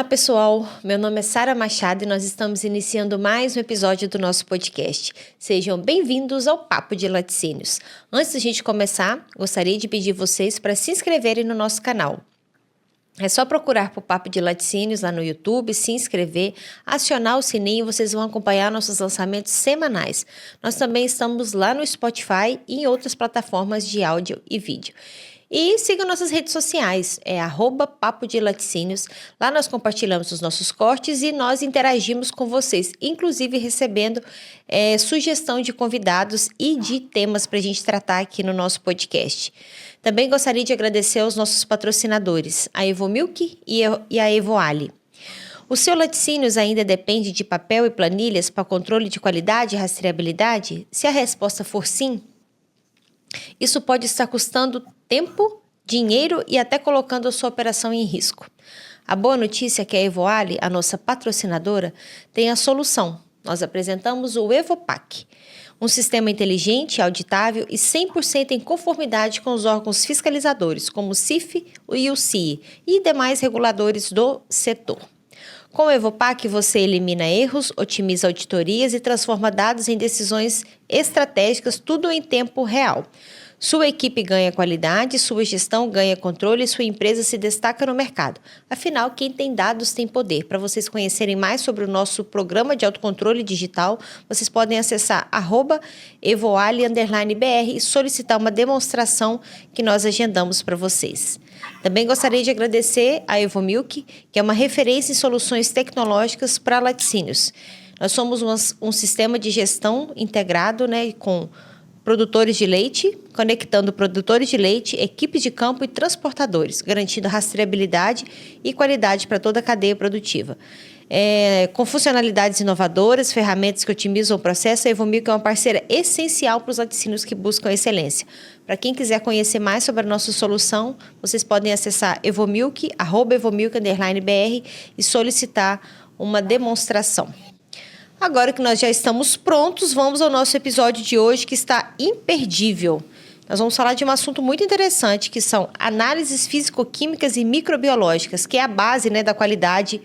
pessoal, meu nome é Sara Machado e nós estamos iniciando mais um episódio do nosso podcast. Sejam bem-vindos ao Papo de Laticínios. Antes de a gente começar, gostaria de pedir vocês para se inscreverem no nosso canal. É só procurar por Papo de Laticínios lá no YouTube, se inscrever, acionar o sininho, vocês vão acompanhar nossos lançamentos semanais. Nós também estamos lá no Spotify e em outras plataformas de áudio e vídeo. E siga nossas redes sociais, @Papo de Laticínios. Lá nós compartilhamos os nossos cortes e nós interagimos com vocês, inclusive recebendo sugestão de convidados e de temas para a gente tratar aqui no nosso podcast. Também gostaria de agradecer aos nossos patrocinadores, a Evomilk e a Evoali. O seu laticínios ainda depende de papel e planilhas para controle de qualidade e rastreabilidade? Se a resposta for sim, isso pode estar custando tempo, dinheiro e até colocando a sua operação em risco. A boa notícia é que a Evoali, a nossa patrocinadora, tem a solução. Nós apresentamos o Evopac, um sistema inteligente, auditável e 100% em conformidade com os órgãos fiscalizadores, como o CIF e o CIE e demais reguladores do setor. Com o Evopac, você elimina erros, otimiza auditorias e transforma dados em decisões estratégicas, tudo em tempo real. Sua equipe ganha qualidade, sua gestão ganha controle e sua empresa se destaca no mercado. Afinal, quem tem dados tem poder. Para vocês conhecerem mais sobre o nosso programa de autocontrole digital, vocês podem acessar @evoali_br e solicitar uma demonstração que nós agendamos para vocês. Também gostaria de agradecer a Evomilk, que é uma referência em soluções tecnológicas para laticínios. Nós somos um sistema de gestão integrado, com produtores de leite, conectando produtores de leite, equipes de campo e transportadores, garantindo rastreabilidade e qualidade para toda a cadeia produtiva. Com funcionalidades inovadoras, ferramentas que otimizam o processo, a Evomilk é uma parceira essencial para os laticínios que buscam excelência. Para quem quiser conhecer mais sobre a nossa solução, vocês podem acessar Evomilk, @Evomilk_br e solicitar uma demonstração. Agora que nós já estamos prontos, vamos ao nosso episódio de hoje, que está imperdível. Nós vamos falar de um assunto muito interessante, que são análises físico-químicas e microbiológicas, que é a base, da qualidade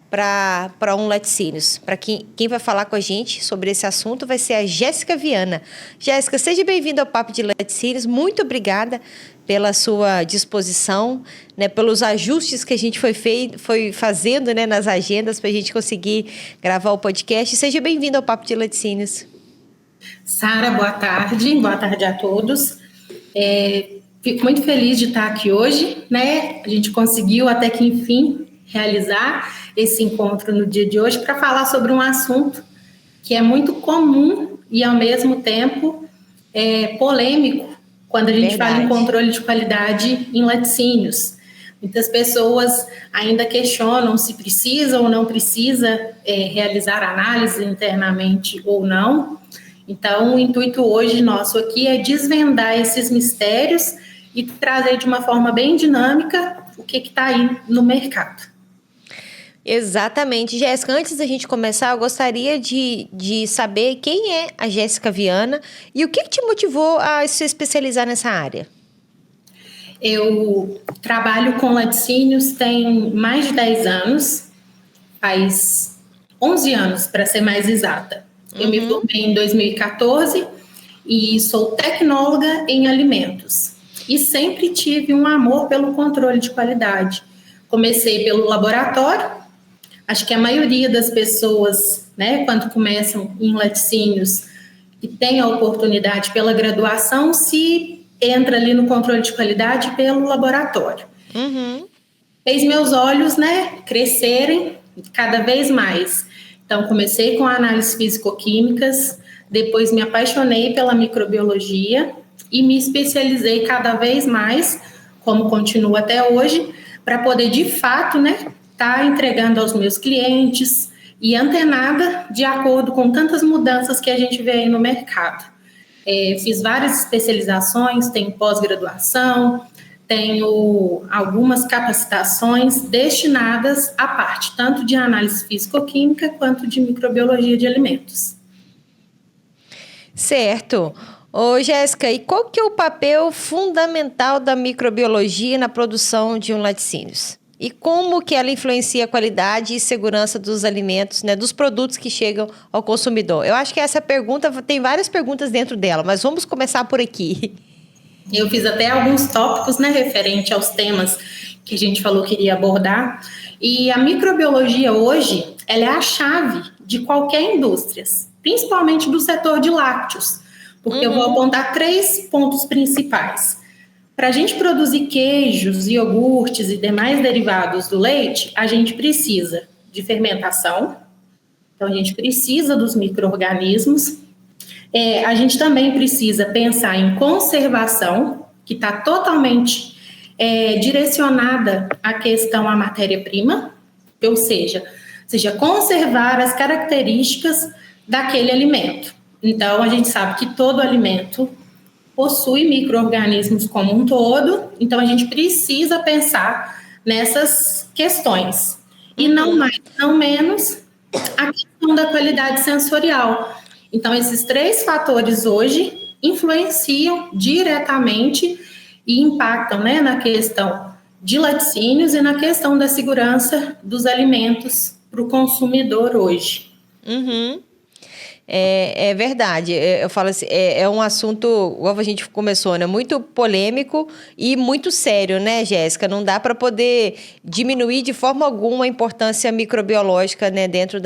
para um laticínios. Para quem vai falar com a gente sobre esse assunto vai ser a Jéssica Viana. Jéssica, seja bem-vinda ao Papo de Laticínios. Muito obrigada pela sua disposição, pelos ajustes que a gente foi fazendo, nas agendas para a gente conseguir gravar o podcast. Seja bem-vinda ao Papo de Laticínios. Sara, boa tarde. Boa tarde a todos. Fico muito feliz de estar aqui hoje, A gente conseguiu até que enfim realizar esse encontro no dia de hoje para falar sobre um assunto que é muito comum e ao mesmo tempo polêmico quando a gente fala em controle de qualidade em laticínios. Muitas pessoas ainda questionam se precisa ou não precisa realizar análise internamente ou não. Então, o intuito hoje nosso aqui é desvendar esses mistérios e trazer de uma forma bem dinâmica o que está aí no mercado. Exatamente. Jéssica, antes da gente começar, eu gostaria de saber quem é a Jéssica Viana e o que te motivou a se especializar nessa área. Eu trabalho com laticínios tem mais de 10 anos, faz 11 anos, para ser mais exata. Eu me formei em 2014 e sou tecnóloga em alimentos. E sempre tive um amor pelo controle de qualidade. Comecei pelo laboratório. Acho que a maioria das pessoas, quando começam em laticínios e tem a oportunidade pela graduação, se entra ali no controle de qualidade pelo laboratório. Fez meus olhos, crescerem cada vez mais. Então, comecei com análises físico-químicas, depois me apaixonei pela microbiologia e me especializei cada vez mais, como continuo até hoje, para poder, de fato, tá entregando aos meus clientes e antenada de acordo com tantas mudanças que a gente vê aí no mercado. Fiz várias especializações, tenho pós-graduação, tenho algumas capacitações destinadas à parte, tanto de análise físico-química quanto de microbiologia de alimentos. Certo. Ô, Jéssica, e qual que é o papel fundamental da microbiologia na produção de um laticínios? E como que ela influencia a qualidade e segurança dos alimentos, né, dos produtos que chegam ao consumidor? Eu acho que essa pergunta, tem várias perguntas dentro dela, mas vamos começar por aqui. Eu fiz até alguns tópicos, né, referente aos temas que a gente falou que iria abordar. E a microbiologia hoje, ela é a chave de qualquer indústria, principalmente do setor de lácteos, porque eu vou apontar 3 pontos principais. Para a gente produzir queijos, iogurtes e demais derivados do leite, a gente precisa de fermentação, então a gente precisa dos micro-organismos. A gente também precisa pensar em conservação, que está totalmente direcionada à questão à matéria-prima, ou seja, conservar as características daquele alimento. Então, a gente sabe que todo alimento possui micro-organismos como um todo, então a gente precisa pensar nessas questões. E não mais, não menos, a questão da qualidade sensorial. Então, esses 3 fatores hoje influenciam diretamente e impactam, né, na questão de laticínios e na questão da segurança dos alimentos para o consumidor hoje. É verdade, eu falo assim, é um assunto, igual a gente começou, né, muito polêmico e muito sério, né, Jéssica? Não dá para poder diminuir de forma alguma a importância microbiológica, né, dentro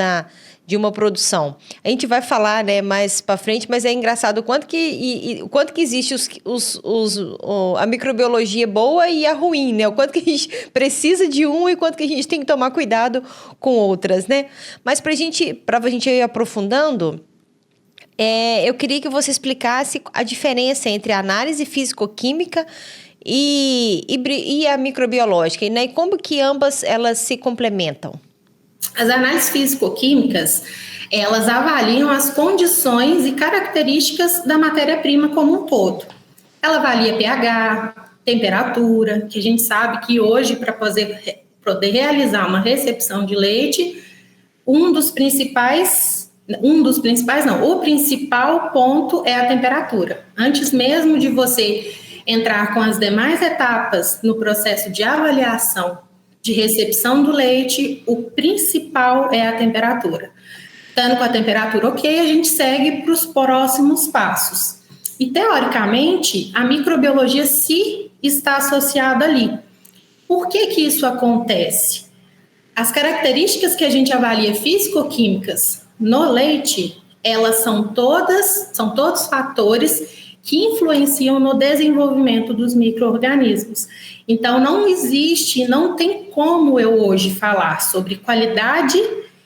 de uma produção. A gente vai falar, né, mais para frente, mas é engraçado o quanto que, o quanto que existe a microbiologia boa e a ruim, né? O quanto que a gente precisa de um e quanto que a gente tem que tomar cuidado com outras, né? Mas para a gente ir aprofundando, eu queria que você explicasse a diferença entre a análise físico-química e a microbiológica, né? E como que ambas elas se complementam. As análises físico-químicas, elas avaliam as condições e características da matéria-prima como um todo. Ela avalia pH, temperatura, que a gente sabe que hoje, para poder realizar uma recepção de leite, o principal ponto é a temperatura. Antes mesmo de você entrar com as demais etapas no processo de avaliação de recepção do leite, o principal é a temperatura. Estando com a temperatura ok, a gente segue para os próximos passos. E, teoricamente, a microbiologia se está associada ali. Por que que isso acontece? As características que a gente avalia físico-químicas no leite, elas são todos fatores que influenciam no desenvolvimento dos micro-organismos. Então, não tem como eu hoje falar sobre qualidade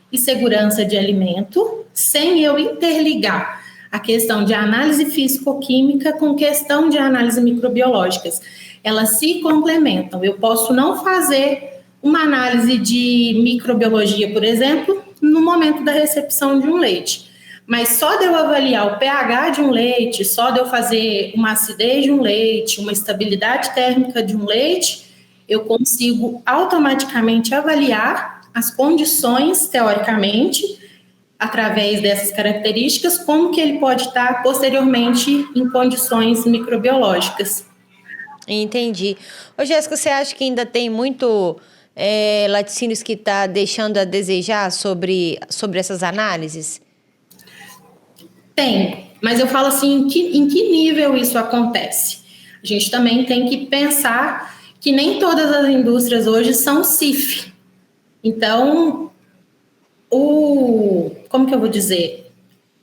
e segurança de alimento sem eu interligar a questão de análise físico-química com questão de análise microbiológicas. Elas se complementam. Eu posso não fazer uma análise de microbiologia, por exemplo, no momento da recepção de um leite. Mas só de eu avaliar o pH de um leite, só de eu fazer uma acidez de um leite, uma estabilidade térmica de um leite, eu consigo automaticamente avaliar as condições, teoricamente, através dessas características, como que ele pode estar posteriormente em condições microbiológicas. Entendi. Ô, Jéssica, você acha que ainda tem muito laticínios que está deixando a desejar sobre essas análises? Tem, mas eu falo assim, em que nível isso acontece? A gente também tem que pensar que nem todas as indústrias hoje são CIF. Então, como que eu vou dizer?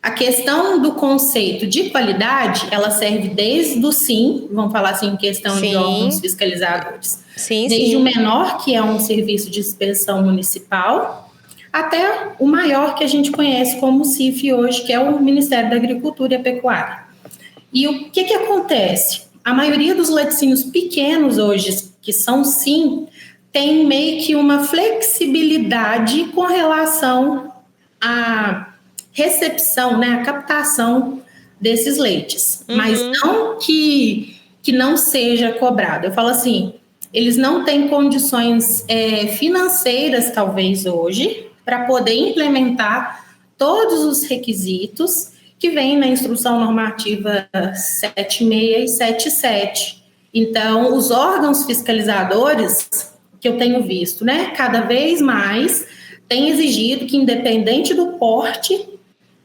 A questão do conceito de qualidade, ela serve desde o SIM, vamos falar assim, em questão de órgãos fiscalizadores. Desde o menor, que é um serviço de inspeção municipal, até o maior que a gente conhece como CIF hoje, que é o Ministério da Agricultura e Pecuária. E o que acontece? A maioria dos laticínios pequenos hoje, que são SIM, tem meio que uma flexibilidade com relação à recepção, né, a captação desses leites. Mas não que não seja cobrado. Eu falo assim, eles não têm condições financeiras, talvez, hoje, para poder implementar todos os requisitos que vem na Instrução Normativa 76 e 77. Então, os órgãos fiscalizadores, que eu tenho visto, né? Cada vez mais tem exigido que, independente do porte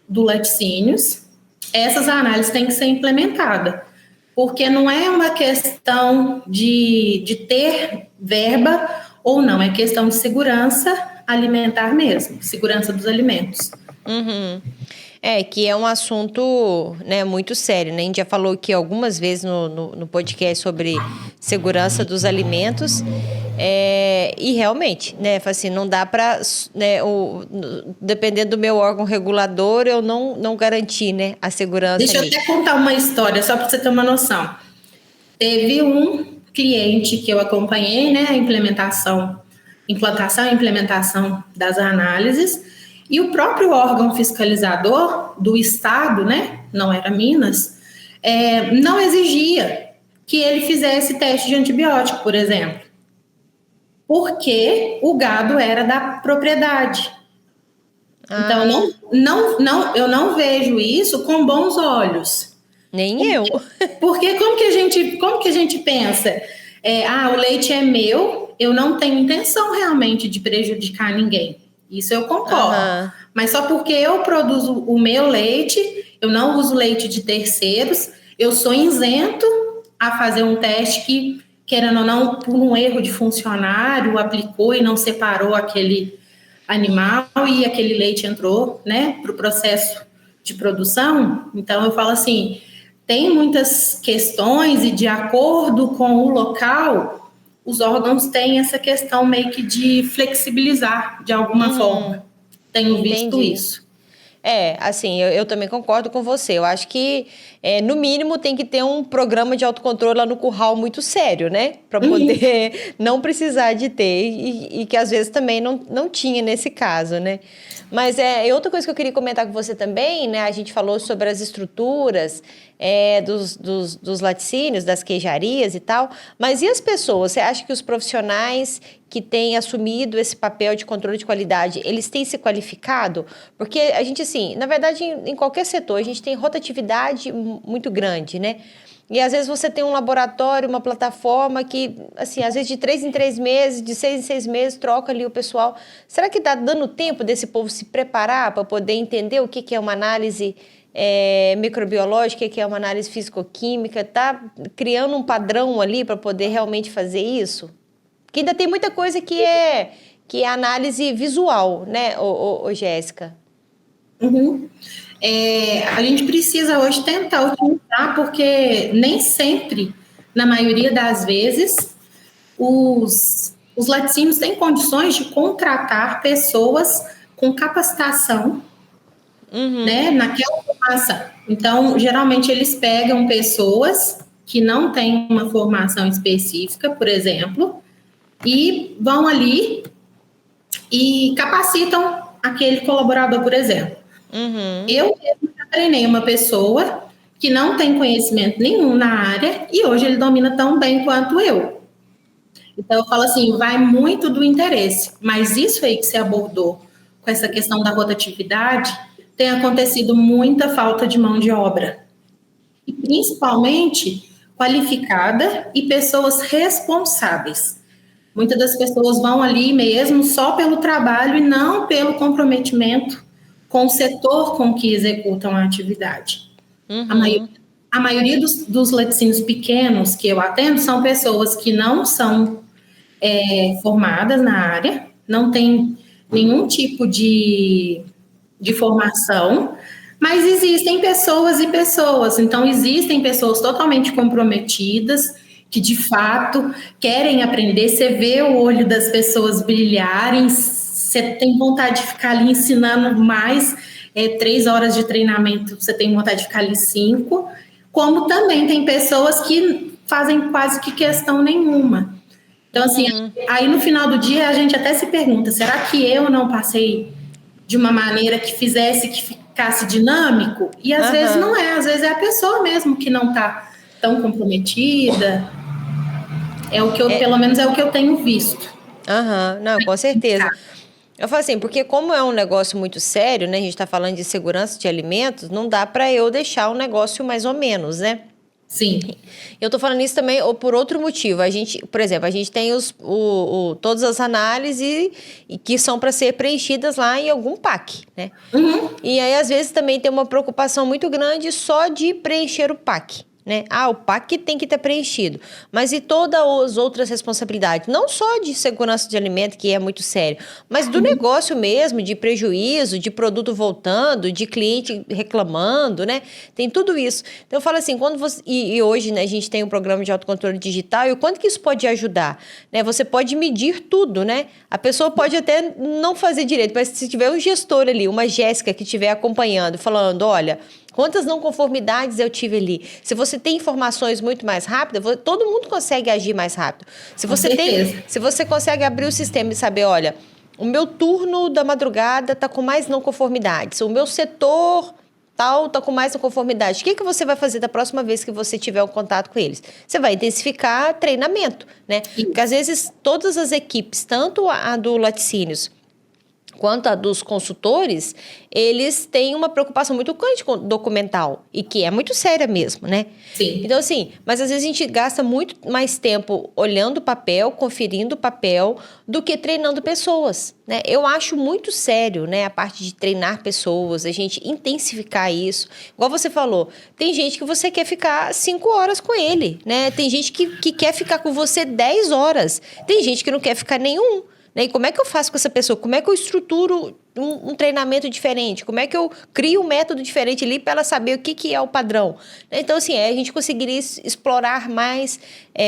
do laticínios, essas análises têm que ser implementadas. Porque não é uma questão de ter verba ou não, é questão de segurança alimentar mesmo, segurança dos alimentos. Uhum. Que é um assunto, né, muito sério, né? A gente já falou aqui algumas vezes no podcast sobre segurança dos alimentos, e realmente, né, assim, não dá para, né, dependendo do meu órgão regulador, eu não garantir, né, a segurança. Deixa ali. Eu até contar uma história, só para você ter uma noção. Teve um cliente que eu acompanhei, né, a implantação e implementação das análises, e o próprio órgão fiscalizador do estado, né, não era Minas, não exigia que ele fizesse teste de antibiótico, por exemplo, porque o gado era da propriedade. Então, eu não vejo isso com bons olhos. Nem eu. Porque como que a gente pensa? O leite é meu, eu não tenho intenção realmente de prejudicar ninguém. Isso eu concordo. Mas só porque eu produzo o meu leite, eu não uso leite de terceiros, eu sou isento a fazer um teste que, querendo ou não, por um erro de funcionário, aplicou e não separou aquele animal e aquele leite entrou, né, para o processo de produção. Então, eu falo assim, tem muitas questões e de acordo com o local, os órgãos têm essa questão meio que de flexibilizar de alguma forma. Tenho visto isso. Assim, eu também concordo com você. Eu acho que, no mínimo, tem que ter um programa de autocontrole lá no curral muito sério, né? Para poder não precisar de ter. E que, às vezes, também não tinha nesse caso, né? Mas outra coisa que eu queria comentar com você também, né? A gente falou sobre as estruturas dos laticínios, das queijarias e tal. Mas e as pessoas? Você acha que os profissionais que têm assumido esse papel de controle de qualidade, eles têm se qualificado? Porque a gente, assim, na verdade, em qualquer setor, a gente tem rotatividade muito grande, né? E às vezes você tem um laboratório, uma plataforma que, assim, às vezes de 3 em 3 meses, de 6 em 6 meses, troca ali o pessoal. Será que está dando tempo desse povo se preparar para poder entender o que é uma análise microbiológica, o que é uma análise físico-química? Está criando um padrão ali para poder realmente fazer isso? Porque ainda tem muita coisa que é análise visual, né, Jéssica? Uhum. A gente precisa hoje tentar utilizar, porque nem sempre, na maioria das vezes, os laticínios têm condições de contratar pessoas com capacitação, né, naquela formação. Então, geralmente, eles pegam pessoas que não têm uma formação específica, por exemplo, e vão ali e capacitam aquele colaborador, por exemplo. Eu mesmo já treinei uma pessoa que não tem conhecimento nenhum na área e hoje ele domina tão bem quanto eu. Então, eu falo assim, vai muito do interesse, mas isso aí que você abordou com essa questão da rotatividade, tem acontecido muita falta de mão de obra. E principalmente qualificada e pessoas responsáveis. Muitas das pessoas vão ali mesmo só pelo trabalho e não pelo comprometimento com o setor com que executam a atividade. A maioria dos laticínios pequenos que eu atendo são pessoas que não são formadas na área, não têm nenhum tipo de formação, mas existem pessoas e pessoas. Então, existem pessoas totalmente comprometidas, que de fato querem aprender. Você vê o olho das pessoas brilharem, você tem vontade de ficar ali ensinando mais, 3 horas de treinamento, você tem vontade de ficar ali 5, como também tem pessoas que fazem quase que questão nenhuma. Então, assim, aí no final do dia a gente até se pergunta, será que eu não passei de uma maneira que fizesse que ficasse dinâmico? E às vezes não é, às vezes é a pessoa mesmo que não está tão comprometida. Pelo menos é o que eu tenho visto. Não, com certeza. Eu falo assim, porque como é um negócio muito sério, né? A gente está falando de segurança de alimentos, não dá para eu deixar o negócio mais ou menos, né? Sim. Eu tô falando isso também ou por outro motivo. A gente, por exemplo, a gente tem todas as análises que são para ser preenchidas lá em algum PAC, né? E aí, às vezes, também tem uma preocupação muito grande só de preencher o PAC. Né? O PAC tem que estar preenchido, mas e todas as outras responsabilidades, não só de segurança de alimento, que é muito sério, mas do negócio mesmo, de prejuízo, de produto voltando, de cliente reclamando, né? Tem tudo isso. Então eu falo assim, quando você, e hoje, né, a gente tem um programa de autocontrole digital, e o quanto que isso pode ajudar, né? Você pode medir tudo, né? A pessoa pode até não fazer direito, mas se tiver um gestor ali, uma Jéssica que estiver acompanhando, falando, olha, quantas não conformidades eu tive ali? Se você tem informações muito mais rápidas, todo mundo consegue agir mais rápido. Se você consegue abrir o sistema e saber, olha, o meu turno da madrugada está com mais não conformidades, o meu setor tal está com mais não conformidade. O que você vai fazer da próxima vez que você tiver um contato com eles? Você vai intensificar treinamento, né? Porque às vezes todas as equipes, tanto a do Laticínios quanto a dos consultores, eles têm uma preocupação muito grande com documental, e que é muito séria mesmo, né? Sim. Então, assim, mas às vezes a gente gasta muito mais tempo olhando o papel, conferindo o papel, do que treinando pessoas, né? Eu acho muito sério, né, a parte de treinar pessoas, a gente intensificar isso. Igual você falou, tem gente que você quer ficar 5 horas com ele, né? Tem gente que quer ficar com você 10 horas. Tem gente que não quer ficar nenhum. E como é que eu faço com essa pessoa? Como é que eu estruturo um treinamento diferente? Como é que eu crio um método diferente ali para ela saber o que é o padrão? Então, assim, a gente conseguiria explorar mais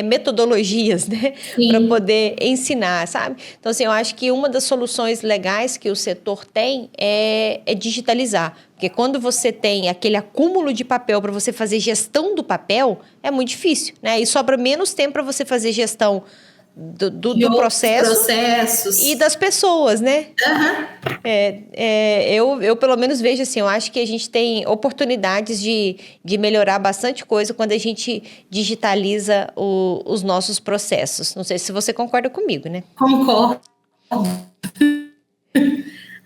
metodologias, né? Para poder ensinar, sabe? Então, assim, eu acho que uma das soluções legais que o setor tem é digitalizar. Porque quando você tem aquele acúmulo de papel para você fazer gestão do papel, é muito difícil, né? E sobra menos tempo para você fazer gestão do processo processos e das pessoas, né? Eu pelo menos vejo assim, eu acho que a gente tem oportunidades de melhorar bastante coisa quando a gente digitaliza os nossos processos. Não sei se você concorda comigo, né? Concordo.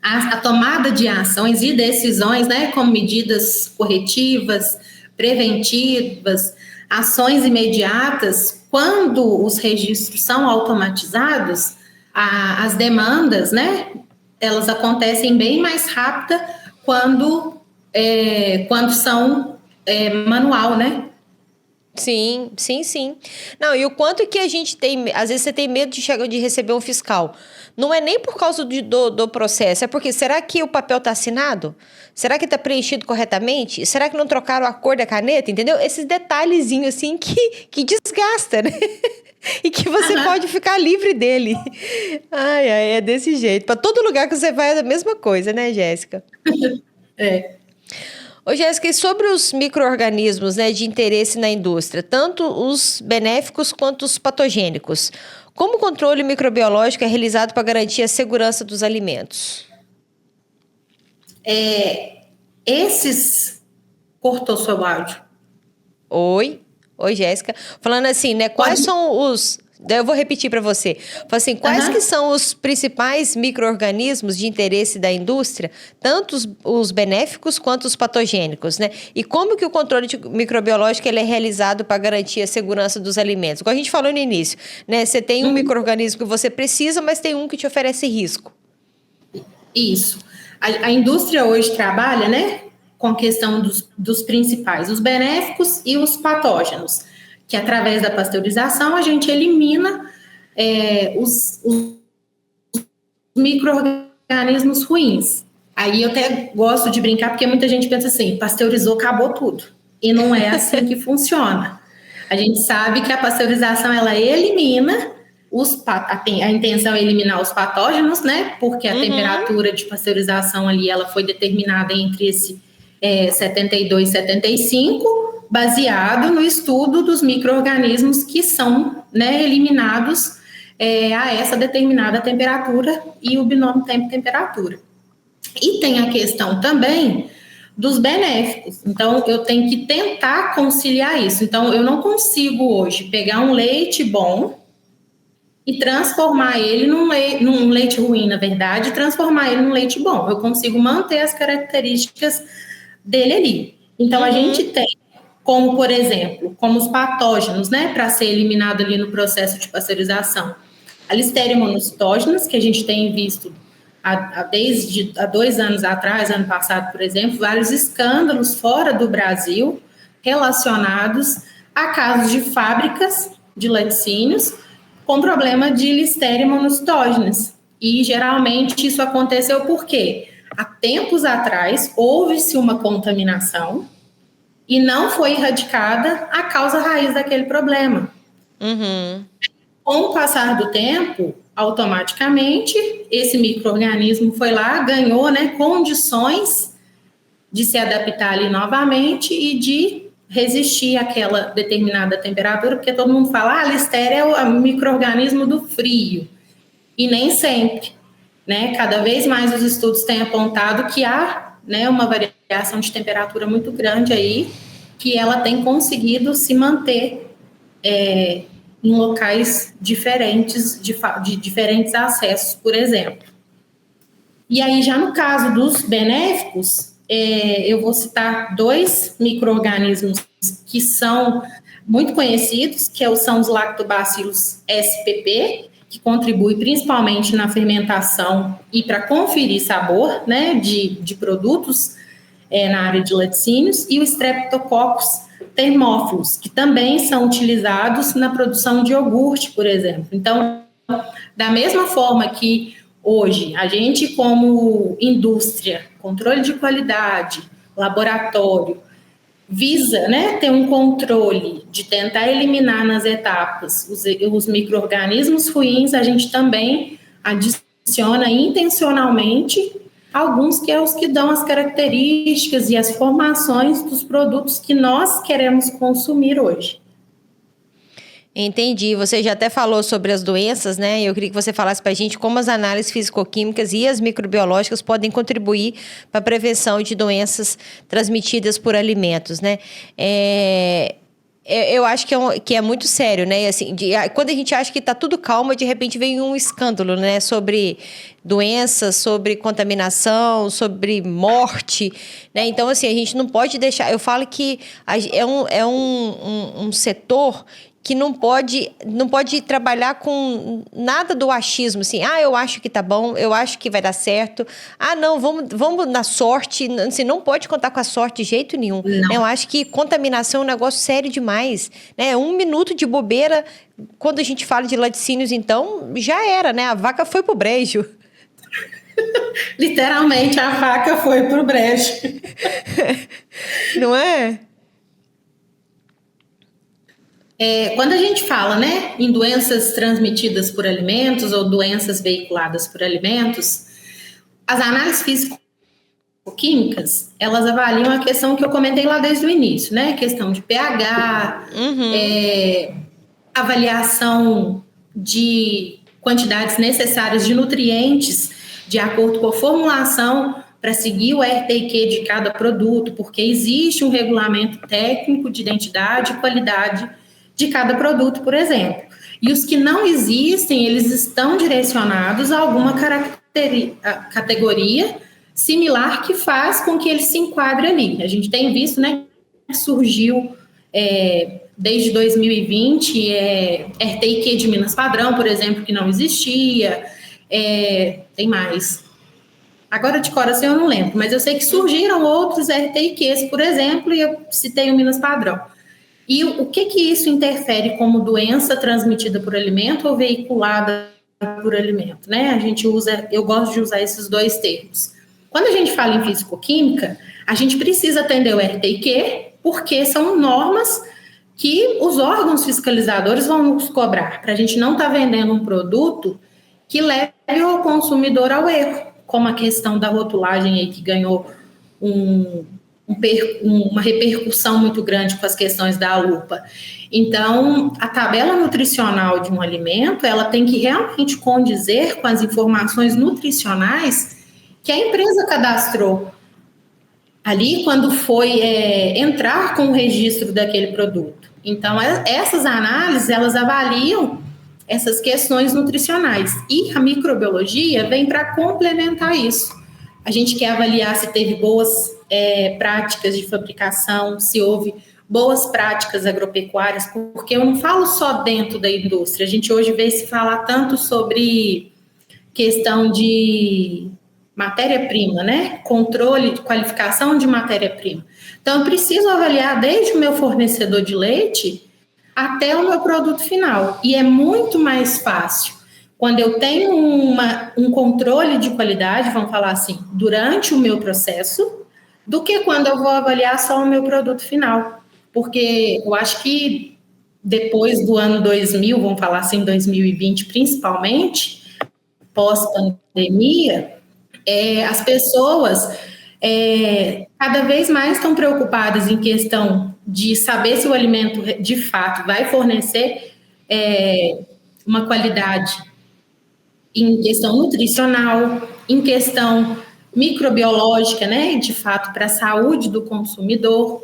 A tomada de ações e decisões, né, como medidas corretivas, preventivas, ações imediatas, quando os registros são automatizados, as demandas, né, elas acontecem bem mais rápida quando são manual, né? Sim. Não, e o quanto que a gente tem, às vezes você tem medo de receber um fiscal. Não é nem por causa do processo, é porque será que o papel está assinado? Será que está preenchido corretamente? Será que não trocaram a cor da caneta? Entendeu? Esses detalhezinhos assim que desgasta, né? E que você pode ficar livre dele. Ai, é desse jeito. Para todo lugar que você vai é a mesma coisa, né, Jéssica? Ô, Jéssica, e sobre os micro-organismos, né, de interesse na indústria, tanto os benéficos quanto os patogênicos, como o controle microbiológico é realizado para garantir a segurança dos alimentos? Cortou seu áudio. Oi, Jéssica. Falando assim, né, quais são os... Eu vou repetir para você. Assim, quais que são os principais micro-organismos de interesse da indústria, tanto os benéficos quanto os patogênicos, né? E como que o controle microbiológico ele é realizado para garantir a segurança dos alimentos? Como a gente falou no início, né? Você tem um micro-organismo que você precisa, mas tem um que te oferece risco. Isso. A indústria hoje trabalha, né, com a questão dos principais, os benéficos e os patógenos, que através da pasteurização a gente elimina os micro-organismos ruins. Aí eu até gosto de brincar, porque muita gente pensa assim, pasteurizou, acabou tudo. E não é assim que funciona. A gente sabe que a pasteurização, ela elimina a intenção é eliminar os patógenos, né? Porque a temperatura de pasteurização ali, ela foi determinada entre esse 72 e 75, baseado no estudo dos micro-organismos que são, né, eliminados a essa determinada temperatura e o binômio tempo-temperatura. E tem a questão também dos benéficos. Então, eu tenho que tentar conciliar isso. Então, eu não consigo hoje pegar um leite bom e transformar ele num leite ruim, na verdade, e transformar ele num leite bom. Eu consigo manter as características dele ali. Então, a gente tem como, por exemplo, como os patógenos, né, para ser eliminado ali no processo de pasteurização. A Listeria monocytogenes, que a gente tem visto desde há 2 anos atrás, ano passado, por exemplo, vários escândalos fora do Brasil relacionados a casos de fábricas de laticínios com problema de Listeria monocytogenes. E, geralmente, isso aconteceu porque, há tempos atrás, houve-se uma contaminação e não foi erradicada a causa raiz daquele problema. Uhum. Com o passar do tempo, automaticamente, esse micro-organismo foi lá, ganhou, né, condições de se adaptar ali novamente e de resistir àquela determinada temperatura, porque todo mundo fala, a Listeria é o micro-organismo do frio. E nem sempre, né? Cada vez mais os estudos têm apontado que há, né, uma variação de temperatura muito grande aí, que ela tem conseguido se manter em locais diferentes, de diferentes acessos, por exemplo. E aí, já no caso dos benéficos, eu vou citar 2 micro-organismos que são muito conhecidos, que são os lactobacillus spp, que contribui principalmente na fermentação e para conferir sabor, né, de produtos na área de laticínios, e o Streptococcus thermophilus, que também são utilizados na produção de iogurte, por exemplo. Então, da mesma forma que hoje a gente, como indústria, controle de qualidade, laboratório, visa, né, ter um controle de tentar eliminar nas etapas os micro-organismos ruins, a gente também adiciona intencionalmente alguns que é os que dão as características e as formações dos produtos que nós queremos consumir hoje. Entendi. Você já até falou sobre as doenças, né? Eu queria que você falasse para a gente como as análises físico-químicas e as microbiológicas podem contribuir para a prevenção de doenças transmitidas por alimentos, né? Eu acho que é muito sério, né? Assim, quando a gente acha que está tudo calmo, de repente vem um escândalo, né? Sobre doenças, sobre contaminação, sobre morte, né? Então, assim, a gente não pode deixar... Eu falo que é um setor que não pode trabalhar com nada do achismo, assim, eu acho que tá bom, eu acho que vai dar certo, não, vamos na sorte, assim, não pode contar com a sorte de jeito nenhum. Né? Eu acho que contaminação é um negócio sério demais, né? 1 minuto de bobeira, quando a gente fala de laticínios, então, já era, né? A vaca foi pro brejo. Literalmente, a vaca foi pro brejo. Não é? Quando a gente fala, né, em doenças transmitidas por alimentos ou doenças veiculadas por alimentos, as análises físico-químicas, elas avaliam a questão que eu comentei lá desde o início, né, questão de pH, avaliação de quantidades necessárias de nutrientes de acordo com a formulação para seguir o RTQ de cada produto, porque existe um regulamento técnico de identidade e qualidade de cada produto, por exemplo. E os que não existem, eles estão direcionados a alguma categoria similar que faz com que ele se enquadre ali. A gente tem visto, né, que surgiu desde 2020 RTIQ de Minas Padrão, por exemplo, que não existia. Tem mais. Agora, de cor assim, eu não lembro, mas eu sei que surgiram outros RTIQs, por exemplo, e eu citei o Minas Padrão. E o que isso interfere como doença transmitida por alimento ou veiculada por alimento, né? Eu gosto de usar esses 2 termos. Quando a gente fala em fisicoquímica, a gente precisa atender o RTIQ, porque são normas que os órgãos fiscalizadores vão nos cobrar, para a gente não estar vendendo um produto que leve o consumidor ao erro, como a questão da rotulagem aí que ganhou uma repercussão muito grande com as questões da lupa. Então, a tabela nutricional de um alimento, ela tem que realmente condizer com as informações nutricionais que a empresa cadastrou ali quando foi entrar com o registro daquele produto. Então, essas análises, elas avaliam essas questões nutricionais. E a microbiologia vem para complementar isso. A gente quer avaliar se teve boas práticas de fabricação, se houve boas práticas agropecuárias, porque eu não falo só dentro da indústria, a gente hoje vê se falar tanto sobre questão de matéria-prima, né? Controle de qualificação de matéria-prima. Então, eu preciso avaliar desde o meu fornecedor de leite até o meu produto final. E é muito mais fácil quando eu tenho um controle de qualidade, vamos falar assim, durante o meu processo, do que quando eu vou avaliar só o meu produto final. Porque eu acho que depois do ano 2000, vamos falar assim, 2020 principalmente, pós-pandemia, as pessoas cada vez mais estão preocupadas em questão de saber se o alimento de fato vai fornecer uma qualidade em questão nutricional, em questão microbiológica, né, de fato, para a saúde do consumidor.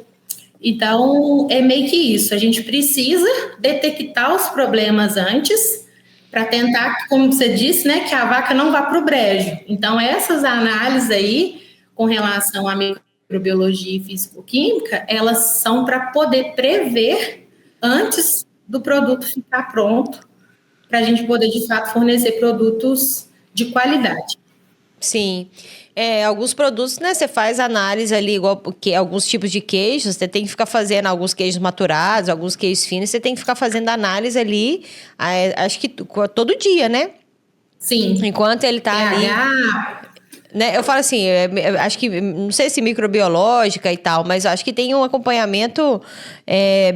Então, é meio que isso, a gente precisa detectar os problemas antes para tentar, como você disse, né, que a vaca não vá para o brejo. Então, essas análises aí, com relação à microbiologia e físico-química, elas são para poder prever antes do produto ficar pronto, para a gente poder, de fato, fornecer produtos de qualidade. Sim. Alguns produtos, né, você faz análise ali, igual que alguns tipos de queijos, você tem que ficar fazendo alguns queijos maturados, alguns queijos finos, você tem que ficar fazendo análise ali, acho que todo dia, né? Sim. Enquanto ele tá ali, né? Eu falo assim, acho que, não sei se microbiológica e tal, mas acho que tem um acompanhamento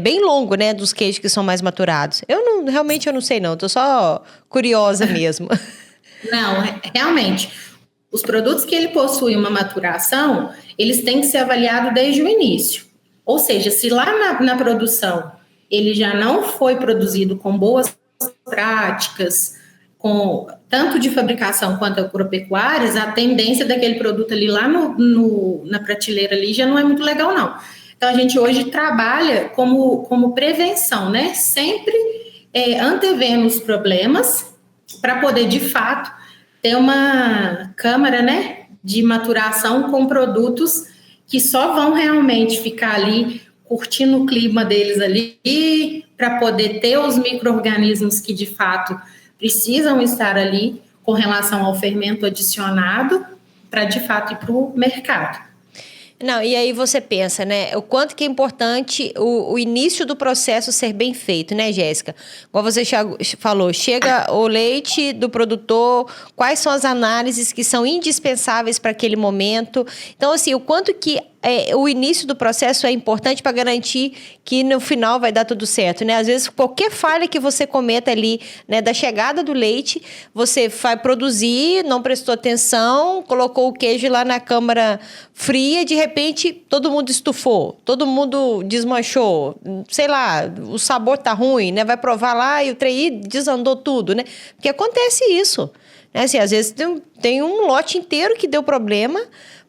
bem longo, né, dos queijos que são mais maturados. Realmente eu não sei não, tô só curiosa mesmo. Não, realmente. Os produtos que ele possui uma maturação, eles têm que ser avaliados desde o início. Ou seja, se lá na produção ele já não foi produzido com boas práticas, com tanto de fabricação quanto agropecuárias, a tendência daquele produto ali lá na prateleira ali já não é muito legal, não. Então, a gente hoje trabalha como prevenção, né? Sempre antevendo os problemas para poder, de fato, ter uma câmara, né, de maturação com produtos que só vão realmente ficar ali curtindo o clima deles ali para poder ter os micro-organismos que de fato precisam estar ali com relação ao fermento adicionado para de fato ir para o mercado. Não, e aí você pensa, né, o quanto que é importante o início do processo ser bem feito, né, Jéssica? Como você falou, chega o leite do produtor, quais são as análises que são indispensáveis para aquele momento. Então, assim, o quanto que o início do processo é importante para garantir que no final vai dar tudo certo, né? Às vezes, qualquer falha que você cometa ali, né, da chegada do leite, você vai produzir, não prestou atenção, colocou o queijo lá na câmara fria, de repente, todo mundo estufou, todo mundo desmanchou, sei lá, o sabor tá ruim, né? Vai provar lá e o trem desandou tudo, né? Porque acontece isso, né? Assim, às vezes tem um lote inteiro que deu problema,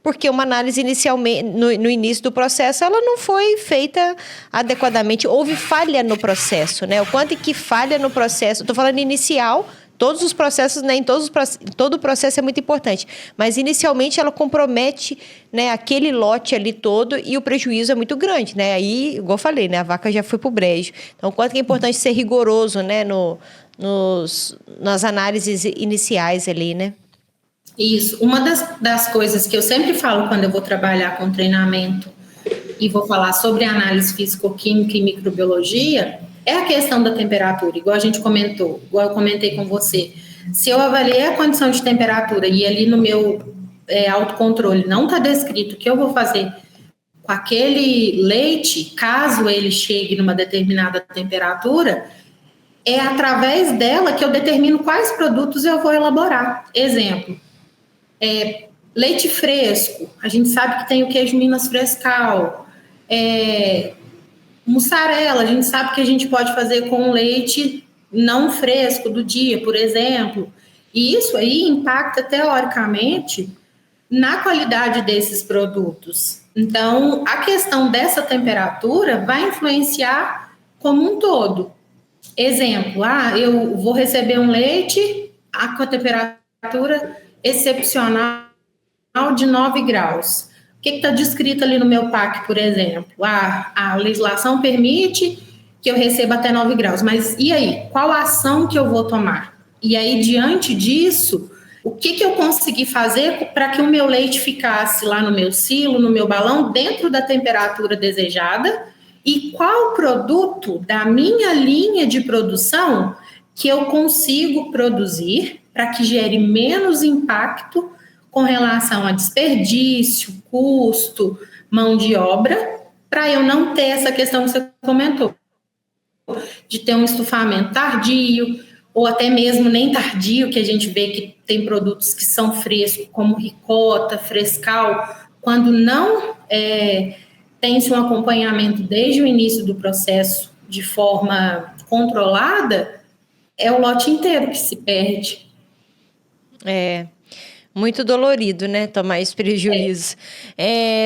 porque uma análise inicialmente, no início do processo, ela não foi feita adequadamente. Houve falha no processo, né? O quanto que falha no processo, estou falando inicial, todos os processos, né? Todo o processo é muito importante, mas inicialmente ela compromete, né, aquele lote ali todo e o prejuízo é muito grande, né? Aí, igual eu falei, né, a vaca já foi pro brejo. Então, o quanto que é importante ser rigoroso, né, nas análises iniciais ali, né? Isso. Uma das coisas que eu sempre falo quando eu vou trabalhar com treinamento e vou falar sobre análise físico-química e microbiologia é a questão da temperatura, igual a gente comentou, igual eu comentei com você. Se eu avaliei a condição de temperatura e ali no meu autocontrole não está descrito o que eu vou fazer com aquele leite, caso ele chegue numa determinada temperatura, é através dela que eu determino quais produtos eu vou elaborar. Exemplo, leite fresco, a gente sabe que tem o queijo Minas Frescal, mussarela, a gente sabe que a gente pode fazer com leite não fresco do dia, por exemplo, e isso aí impacta teoricamente na qualidade desses produtos. Então, a questão dessa temperatura vai influenciar como um todo. Exemplo, eu vou receber um leite com a temperatura excepcional de 9 graus. que está descrito ali no meu PAC, por exemplo? A legislação permite que eu receba até 9 graus, mas e aí? Qual a ação que eu vou tomar? E aí, diante disso, o que eu consegui fazer para que o meu leite ficasse lá no meu silo, no meu balão, dentro da temperatura desejada? E qual produto da minha linha de produção que eu consigo produzir para que gere menos impacto com relação a desperdício, custo, mão de obra, para eu não ter essa questão que você comentou, de ter um estufamento tardio, ou até mesmo nem tardio, que a gente vê que tem produtos que são frescos, como ricota, frescal, quando não tem-se um acompanhamento desde o início do processo de forma controlada, é o lote inteiro que se perde. Muito dolorido, né, tomar esse prejuízo.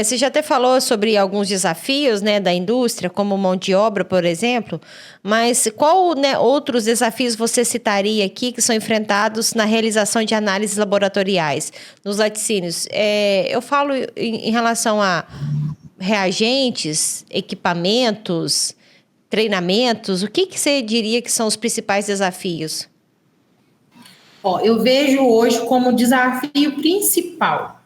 Você já até falou sobre alguns desafios, né, da indústria, como mão de obra, por exemplo, mas qual, né, outros desafios você citaria aqui que são enfrentados na realização de análises laboratoriais nos laticínios? Eu falo em relação a reagentes, equipamentos, treinamentos, o que você diria que são os principais desafios? Eu vejo hoje como desafio principal.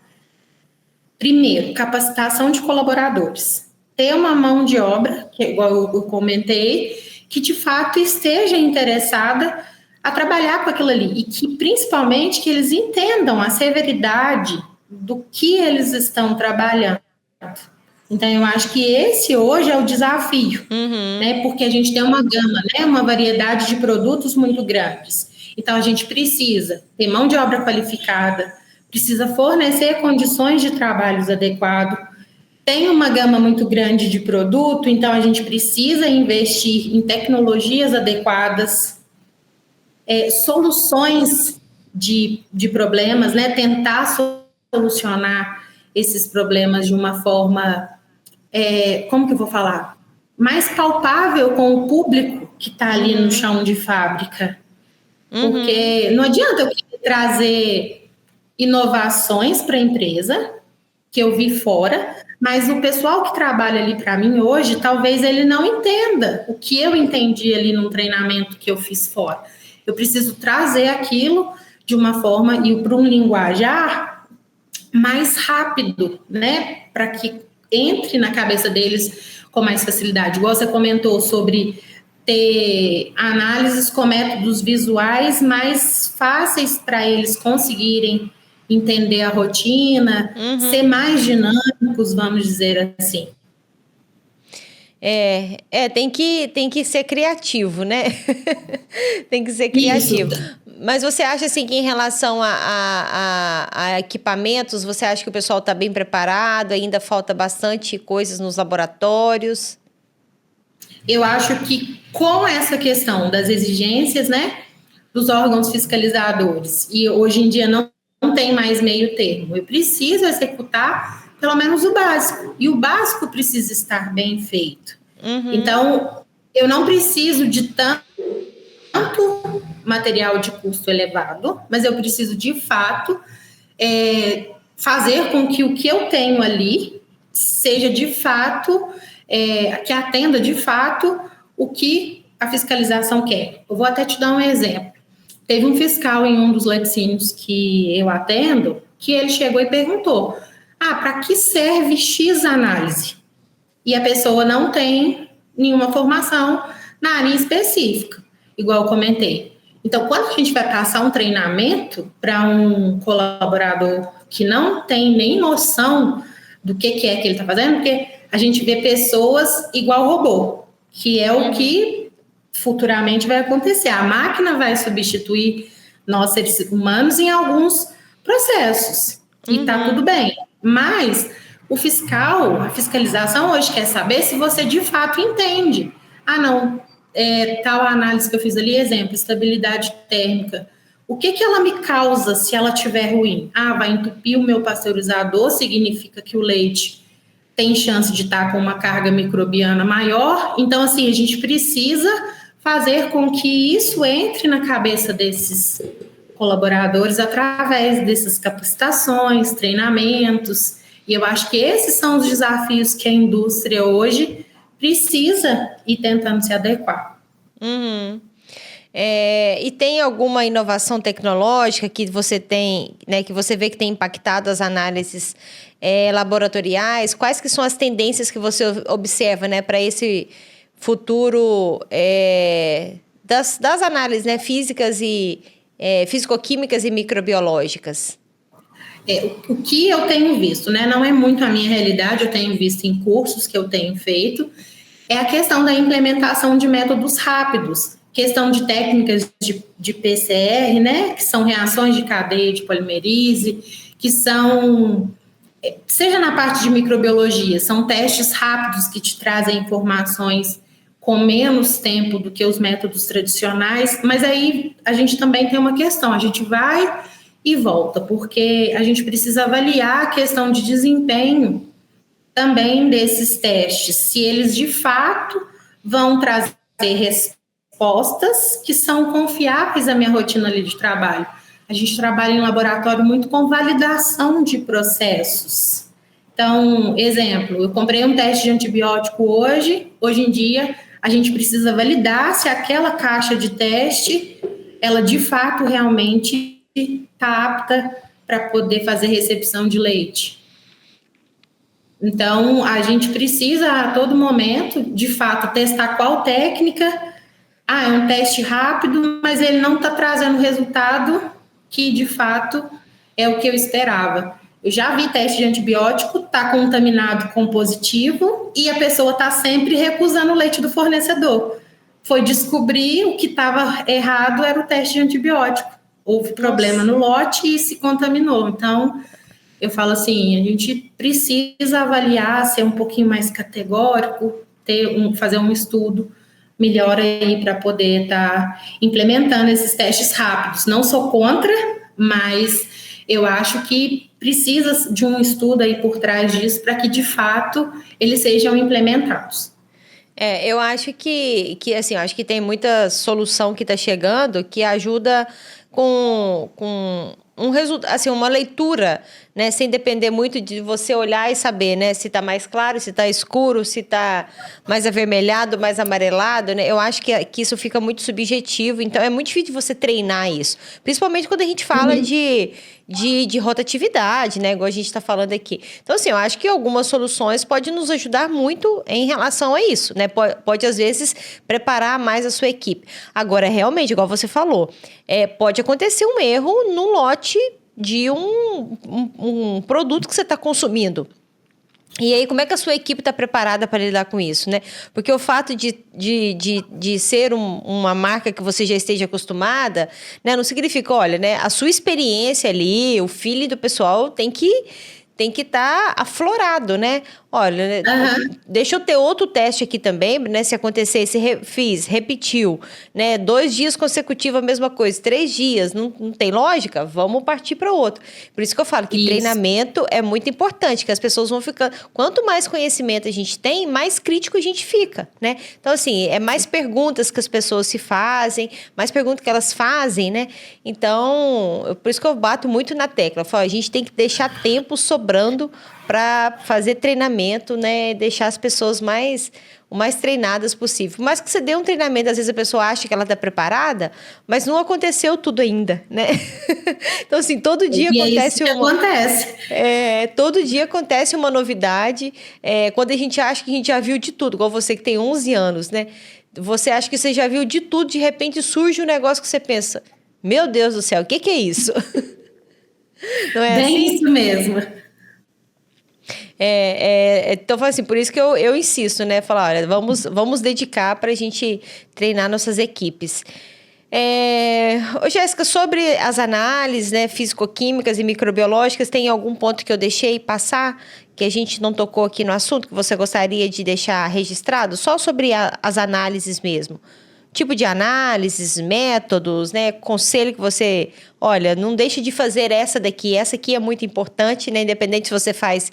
Primeiro, capacitação de colaboradores. Ter uma mão de obra, que igual eu comentei, que de fato esteja interessada a trabalhar com aquilo ali. E que, principalmente, que eles entendam a severidade do que eles estão trabalhando. Então, eu acho que esse hoje é o desafio, né? Porque a gente tem uma gama, né? Uma variedade de produtos muito grandes. Então, a gente precisa ter mão de obra qualificada, precisa fornecer condições de trabalhos adequados, tem uma gama muito grande de produto, então a gente precisa investir em tecnologias adequadas, soluções de problemas, né? Tentar solucionar esses problemas de uma forma, como que eu vou falar? Mais palpável com o público que está ali no chão de fábrica. Porque não adianta eu trazer inovações para a empresa, que eu vi fora, mas o pessoal que trabalha ali para mim hoje, talvez ele não entenda o que eu entendi ali no treinamento que eu fiz fora. Eu preciso trazer aquilo de uma forma e para um linguajar mais rápido, né? Para que entre na cabeça deles com mais facilidade. Igual você comentou sobre ter análises com métodos visuais mais fáceis para eles conseguirem entender a rotina, ser mais dinâmicos, vamos dizer assim. Tem que ser criativo, né? Tem que ser criativo. Isso. Mas você acha assim que em relação a equipamentos, você acha que o pessoal está bem preparado? Ainda falta bastante coisas nos laboratórios? Eu acho que com essa questão das exigências, né, dos órgãos fiscalizadores, e hoje em dia não tem mais meio termo, eu preciso executar pelo menos o básico, e o básico precisa estar bem feito. Então, eu não preciso de tanto material de custo elevado, mas eu preciso, de fato, fazer com que o que eu tenho ali seja, de fato, que atenda, de fato, o que a fiscalização quer. Eu vou até te dar um exemplo. Teve um fiscal em um dos laticínios que eu atendo, que ele chegou e perguntou, para que serve X análise? E a pessoa não tem nenhuma formação na área específica, igual eu comentei. Então, quando a gente vai passar um treinamento para um colaborador que não tem nem noção do que é que ele está fazendo, porque a gente vê pessoas igual robô, que é o que futuramente vai acontecer. A máquina vai substituir nós, seres humanos, em alguns processos. E está tudo bem. Mas o fiscal, a fiscalização hoje quer saber se você de fato entende. Não, tal análise que eu fiz ali, exemplo, estabilidade térmica. O que ela me causa se ela estiver ruim? Vai entupir o meu pasteurizador, significa que o leite tem chance de estar com uma carga microbiana maior. Então, assim, a gente precisa fazer com que isso entre na cabeça desses colaboradores através dessas capacitações, treinamentos. E eu acho que esses são os desafios que a indústria hoje precisa ir tentando se adequar. Uhum. E tem alguma inovação tecnológica que você tem, né, que você vê que tem impactado as análises laboratoriais? Quais que são as tendências que você observa, né, para esse futuro das análises, né, físicas e físico-químicas e microbiológicas? O que eu tenho visto, né, não é muito a minha realidade, eu tenho visto em cursos que eu tenho feito, é a questão da implementação de métodos rápidos, questão de técnicas de PCR, né, que são reações de cadeia de polimerise, que são, seja na parte de microbiologia, são testes rápidos que te trazem informações com menos tempo do que os métodos tradicionais, mas aí a gente também tem uma questão, a gente vai e volta, porque a gente precisa avaliar a questão de desempenho também desses testes, se eles de fato vão trazer respostas que são confiáveis à minha rotina ali de trabalho. A gente trabalha em laboratório muito com validação de processos. Então, exemplo, eu comprei um teste de antibiótico hoje em dia, a gente precisa validar se aquela caixa de teste, ela de fato realmente está apta para poder fazer recepção de leite. Então, a gente precisa a todo momento, de fato, testar qual técnica. É um teste rápido, mas ele não está trazendo o resultado que, de fato, é o que eu esperava. Eu já vi teste de antibiótico, está contaminado com positivo e a pessoa está sempre recusando o leite do fornecedor. Foi descobrir o que estava errado era o teste de antibiótico. Houve problema no lote e se contaminou. Então, eu falo assim, a gente precisa avaliar, ser um pouquinho mais categórico, fazer um estudo melhor aí para poder estar implementando esses testes rápidos. Não sou contra, mas eu acho que precisa de um estudo aí por trás disso para que, de fato, eles sejam implementados. Eu acho que assim, eu acho que tem muita solução que está chegando que ajuda com um resultado, assim, uma leitura, né, sem depender muito de você olhar e saber, né, se está mais claro, se está escuro, se está mais avermelhado, mais amarelado, né? Eu acho que isso fica muito subjetivo, então é muito difícil você treinar isso, principalmente quando a gente fala de rotatividade, né, igual a gente está falando aqui. Então, assim, eu acho que algumas soluções podem nos ajudar muito em relação a isso, né? Pode às vezes, preparar mais a sua equipe. Agora, realmente, igual você falou, pode acontecer um erro no lote de um produto que você está consumindo. E aí, como é que a sua equipe está preparada para lidar com isso, né? Porque o fato de ser uma marca que você já esteja acostumada, né, não significa, olha, né, a sua experiência ali, o feeling do pessoal tem que estar aflorado, né? Olha, deixa eu ter outro teste aqui também, né? Se acontecer, repetiu, né? 2 dias consecutivos a mesma coisa, 3 dias, não tem lógica? Vamos partir para outro. Por isso que eu falo que treinamento é muito importante, que as pessoas vão ficando... Quanto mais conhecimento a gente tem, mais crítico a gente fica, né? Então, assim, é mais perguntas que as pessoas se fazem, mais perguntas que elas fazem, né? Então, por isso que eu bato muito na tecla. Eu falo, a gente tem que deixar tempo sobrando para fazer treinamento, né? Deixar as pessoas o mais treinadas possível. Por mais que você dê um treinamento, às vezes a pessoa acha que ela está preparada, mas não aconteceu tudo ainda, né? Então, assim, todo dia acontece todo dia acontece uma novidade. Quando a gente acha que a gente já viu de tudo, igual você que tem 11 anos, né? Você acha que você já viu de tudo, de repente surge um negócio que você pensa, meu Deus do céu, o que é isso? Não é bem assim? Isso mesmo. Então, assim, por isso que eu insisto, né? Falar, olha, vamos dedicar para a gente treinar nossas equipes. Jéssica, sobre as análises, né, físico-químicas e microbiológicas, tem algum ponto que eu deixei passar, que a gente não tocou aqui no assunto, que você gostaria de deixar registrado? Só sobre as análises mesmo. Tipo de análises, métodos, né? Conselho que você... Olha, não deixe de fazer essa daqui. Essa aqui é muito importante, né? Independente se você faz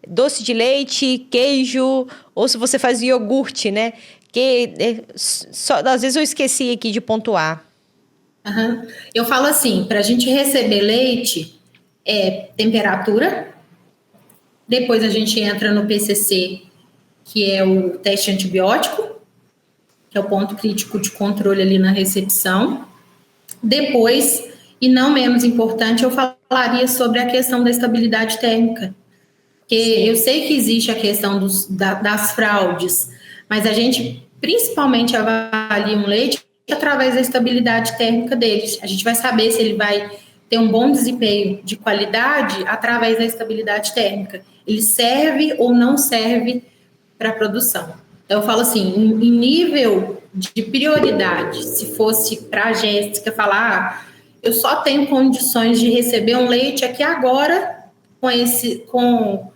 doce de leite, queijo, ou se você faz iogurte, né? Às vezes eu esqueci aqui de pontuar. Eu falo assim, para a gente receber leite, temperatura, Depois a gente entra no PCC, que é o teste antibiótico, que é o ponto crítico de controle ali na recepção. Depois, e não menos importante, eu falaria sobre a questão da estabilidade térmica. Porque eu sei que existe a questão das fraudes, mas a gente principalmente avalia um leite através da estabilidade térmica dele. A gente vai saber se ele vai ter um bom desempenho de qualidade através da estabilidade térmica. Ele serve ou não serve para a produção. Então, eu falo assim, em nível de prioridade, se fosse para a Jéssica falar, eu só tenho condições de receber um leite aqui agora com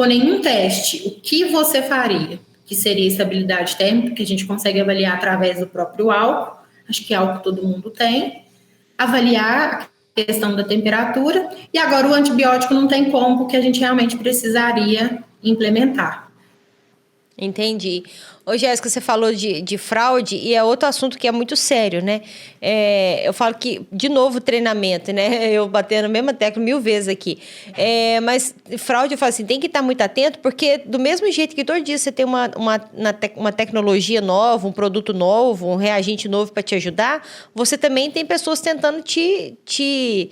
nenhum teste, o que você faria? Que seria estabilidade térmica, que a gente consegue avaliar através do próprio álcool, acho que é algo que todo mundo tem, avaliar a questão da temperatura, e agora o antibiótico não tem como, porque a gente realmente precisaria implementar. Entendi. Ô, Jéssica, você falou de fraude e é outro assunto que é muito sério, né? Eu falo que, de novo, treinamento, né? Eu batendo a mesma tecla 1000 vezes aqui. Mas fraude, eu falo assim, tem que estar muito atento, porque do mesmo jeito que todo dia você tem uma tecnologia nova, um produto novo, um reagente novo para te ajudar, você também tem pessoas tentando te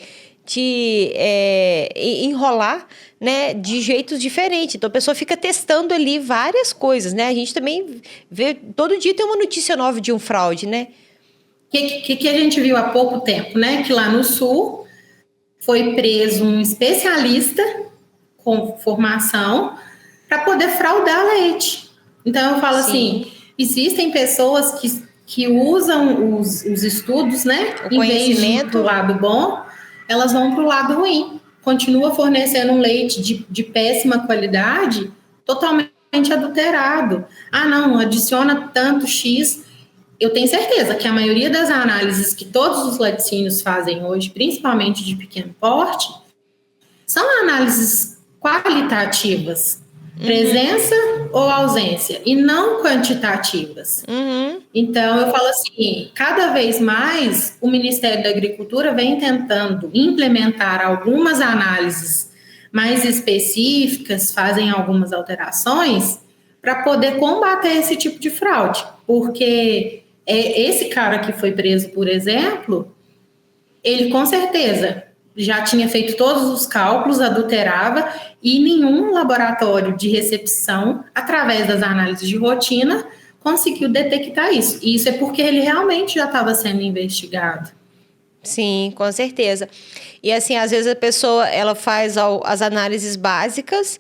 enrolar, né, de jeitos diferentes. Então, a pessoa fica testando ali várias coisas, né? A gente também vê, todo dia tem uma notícia nova de um fraude, né? Que a gente viu há pouco tempo, né? Que lá no Sul foi preso um especialista com formação para poder fraudar leite. Então, eu falo assim, existem pessoas que usam os estudos, né? O conhecimento. Em vez de ir pro lado bom, elas vão para o lado ruim. Continua fornecendo um leite de péssima qualidade, totalmente adulterado. Ah, não, adiciona tanto X. Eu tenho certeza que a maioria das análises que todos os laticínios fazem hoje, principalmente de pequeno porte, são análises qualitativas. Presença ou ausência, e não quantitativas. Então, eu falo assim, cada vez mais o Ministério da Agricultura vem tentando implementar algumas análises mais específicas, fazem algumas alterações para poder combater esse tipo de fraude. Porque esse cara que foi preso, por exemplo, ele com certeza já tinha feito todos os cálculos, adulterava, e nenhum laboratório de recepção, através das análises de rotina, conseguiu detectar isso. E isso é porque ele realmente já estava sendo investigado. Sim, com certeza. E assim, às vezes a pessoa, ela faz as análises básicas,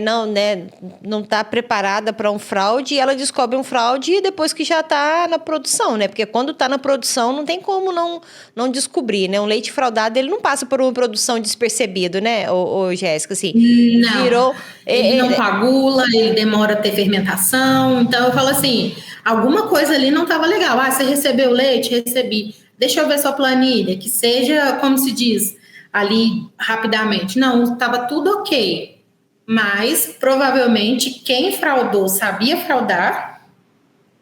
não está preparada para um fraude, e ela descobre um fraude depois que já está na produção, né? Porque quando está na produção, não tem como não descobrir, né? Um leite fraudado, ele não passa por uma produção despercebido, né, Jéssica? Assim, não, ele não coagula, ele demora a ter fermentação. Então, eu falo assim, alguma coisa ali não estava legal. Ah, você recebeu leite? Recebi. Deixa eu ver sua planilha, que seja, como se diz, ali rapidamente. Não, estava tudo ok. Mas, provavelmente, quem fraudou sabia fraudar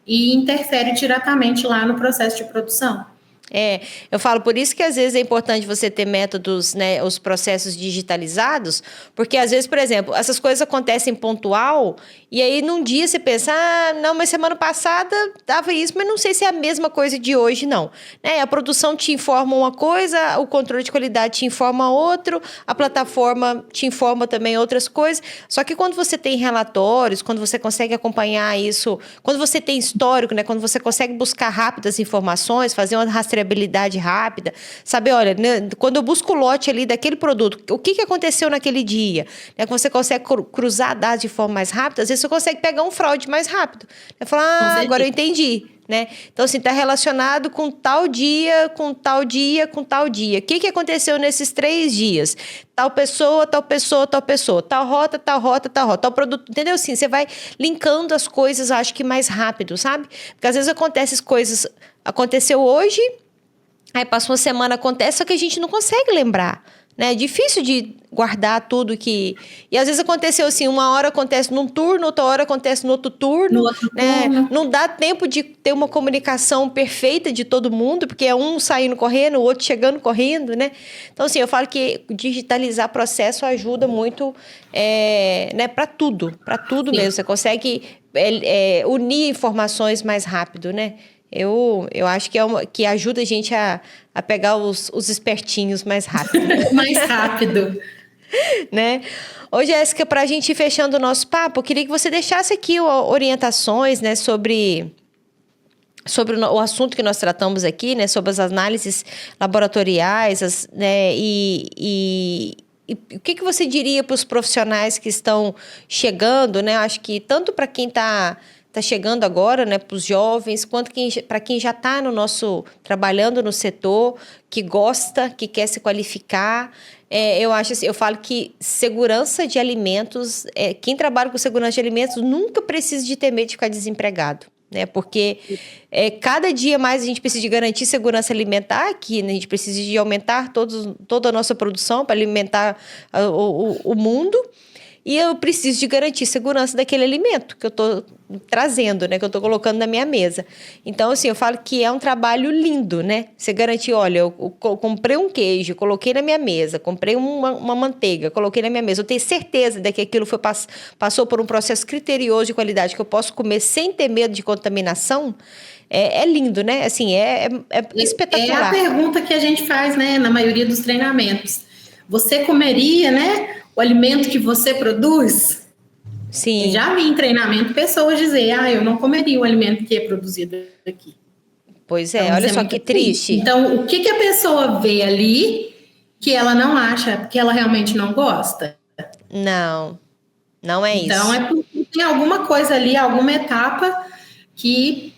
e interfere diretamente lá no processo de produção. Eu falo, por isso que às vezes é importante você ter métodos, né, os processos digitalizados, porque às vezes, por exemplo, essas coisas acontecem pontual, e aí num dia você pensa, não, mas semana passada dava isso, mas não sei se é a mesma coisa de hoje, não. Né? A produção te informa uma coisa, o controle de qualidade te informa outro, a plataforma te informa também outras coisas, só que quando você tem relatórios, quando você consegue acompanhar isso, quando você tem histórico, né, quando você consegue buscar rápidas informações, fazer uma rastreabilidade rápida, saber, olha, né, quando eu busco o lote ali daquele produto, o que aconteceu naquele dia, né, você consegue cruzar dados de forma mais rápida, às vezes você consegue pegar um fraude mais rápido, né, falar, agora eu entendi, né, então assim, está relacionado com tal dia, com tal dia, com tal dia, o que aconteceu nesses 3 dias, tal pessoa, tal pessoa, tal pessoa, tal rota, tal rota, tal rota, tal produto, entendeu? Assim, você vai linkando as coisas, acho que mais rápido, sabe? Porque às vezes aconteceu hoje, aí passa uma semana, acontece, só que a gente não consegue lembrar, né? É difícil de guardar tudo que... E às vezes aconteceu assim, uma hora acontece num turno, outra hora acontece no outro turno, No outro né? turno. Não dá tempo de ter uma comunicação perfeita de todo mundo, porque é um saindo correndo, o outro chegando correndo, né? Então, assim, eu falo que digitalizar processo ajuda muito, né? Para tudo Sim. mesmo. Você consegue unir informações mais rápido, né? Eu acho que ajuda a gente a pegar os espertinhos mais rápido. Mais rápido. Né? Ô, Jéssica, para a gente ir fechando o nosso papo, eu queria que você deixasse aqui orientações, né, sobre o assunto que nós tratamos aqui, né, sobre as análises laboratoriais, né, e o que você diria para os profissionais que estão chegando, né? Acho que tanto para quem está chegando agora, né, para os jovens, quanto para quem já está trabalhando no setor, que gosta, que quer se qualificar. Eu acho assim, eu falo que segurança de alimentos, quem trabalha com segurança de alimentos nunca precisa de ter medo de ficar desempregado, né? Porque cada dia mais a gente precisa de garantir segurança alimentar, que a gente precisa de aumentar toda a nossa produção para alimentar o mundo. E eu preciso de garantir segurança daquele alimento que eu estou trazendo, né? Que eu estou colocando na minha mesa. Então, assim, eu falo que é um trabalho lindo, né? Você garantir, olha, eu comprei um queijo, coloquei na minha mesa, comprei uma manteiga, coloquei na minha mesa. Eu tenho certeza de que aquilo passou por um processo criterioso de qualidade que eu posso comer sem ter medo de contaminação. É lindo, né? Assim, é espetacular. É a pergunta que a gente faz, né, na maioria dos treinamentos. Você comeria, né, o alimento que você produz? Sim. Eu já vi em treinamento pessoas dizer, eu não comeria o alimento que é produzido aqui. Pois é, então, olha só que triste. Então, o que a pessoa vê ali que ela não acha, que ela realmente não gosta? Não é isso. Então, é porque tem alguma coisa ali, alguma etapa que